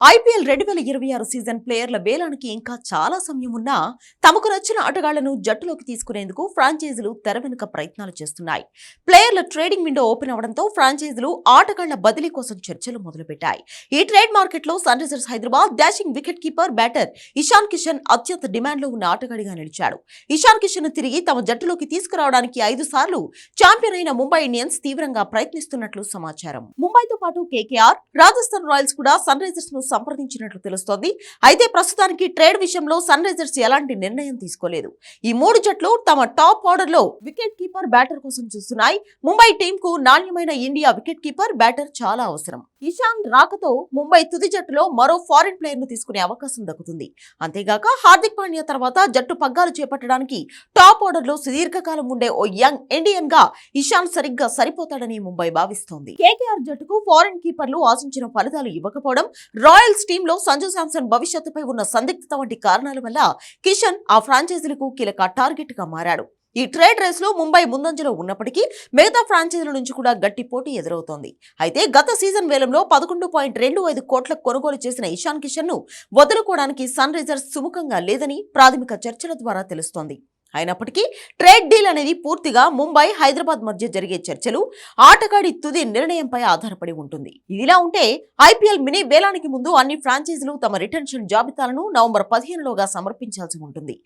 IPL 2026 season ప్లేయర్ల వేలానికి ఇంకా చాలా సమయం ఉన్నా తమకు నచ్చిన ఆటగాళ్లను జట్టులోకి తీసుకునేందుకు ఫ్రాంచైజీలు తెర వెనుక ప్రయత్నాలు చేస్తున్నాయి. ప్లేయర్ల ట్రేడింగ్ విండో ఓపెన్ అవడంతో ఫ్రాంచైజీలు ఆటగాళ్ల బదిలీ కోసం చర్చలు మొదలుపెట్టాయి. ఈ ట్రేడ్ మార్కెట్లో Sunrisers Hyderabad dashing wicket keeper batter Ishan Kishan అత్యంత డిమాండ్లో ఉన్న ఆటగాడిగా నిలిచాడు. ఇషాన్ కిషన్ తిరిగి తమ జట్టులోకి తీసుకురావడానికి 5 సార్లు ఛాంపియన్ అయిన ముంబై ఇండియన్స్ తీవ్రంగా ప్రయత్నిస్తున్నట్లు సమాచారం. ముంబైతో పాటు కేకేఆర్, రాజస్థాన్ రాయల్స్ కూడా సన్ రైజర్స్ ను సంప్రదించినట్లు తెలుస్తోంది. అయితే ప్రస్తుతానికి ట్రేడ్ విషయంలో సన్ రైజర్స్ ఎలాంటి నిర్ణయం తీసుకోలేదు. ఈ 3 జట్లు తమ టాప్ ఆర్డర్ లో వికెట్ కీపర్ బ్యాటర్ కోసం చూస్తున్నాయి. ముంబై టీం కు నాణ్యమైన ఇండియా వికెట్ కీపర్ బ్యాటర్ చాలా అవసరం. ఇషాన్ రాకతో ముంబై తుది జట్టులో మరో ఫారిన్ ప్లేయర్ ను తీసుకునే అవకాశం దక్కుతుంది. అంతేగాక హార్దిక్ పాండ్యా తర్వాత జట్టు పగ్గాలు చేపట్టడానికి టాప్ ఆర్డర్ లో సుదీర్ఘకాలం ఉండే ఓ యంగ్ ఇండియన్ గా ఇషాన్ సరిగ్గా సరిపోతాడని ముంబై భావిస్తోంది. కేకేఆర్ జట్టుకు ఫారిన్ కీపర్లు ఆశించిన ఫలితాలు ఇవ్వకపోవడం, రాయల్స్ టీంలో సంజు శాంసన్ భవిష్యత్తుపై ఉన్న సందిగ్ధత వంటి కారణాల వల్ల కిషన్ ఆ ఫ్రాంచైజీలకు కీలక టార్గెట్ గా మారాడు. ఈ ట్రేడ్ రేస్ లో ముంబై ముందంజలో ఉన్నప్పటికీ మిగతా ఫ్రాంచైజీల నుంచి కూడా గట్టి పోటీ ఎదురవుతోంది. అయితే గత సీజన్ వేలంలో 11.25 కోట్ల కొనుగోలు చేసిన ఇషాన్ కిషన్ ను వదులుకోవడానికి సన్ రైజర్స్ సుముఖంగా లేదని ప్రాథమిక చర్చల ద్వారా తెలుస్తోంది. అయినప్పటికీ ట్రేడ్ డీల్ అనేది పూర్తిగా ముంబై, హైదరాబాద్ మధ్య జరిగే చర్చలు, ఆటగాడి తుది నిర్ణయంపై ఆధారపడి ఉంటుంది. ఇదిలా ఉంటే ఐపీఎల్ మినీ వేలానికి ముందు అన్ని ఫ్రాంచైజీలు తమ రిటెన్షన్ జాబితాలను నవంబర్ 15లోగా సమర్పించాల్సి ఉంటుంది.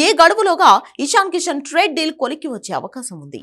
ఏ గడువులోగా ఇషాన్ కిషన్ ట్రేడ్ డీల్ కొలిక్కి వచ్చే అవకాశం ఉంది.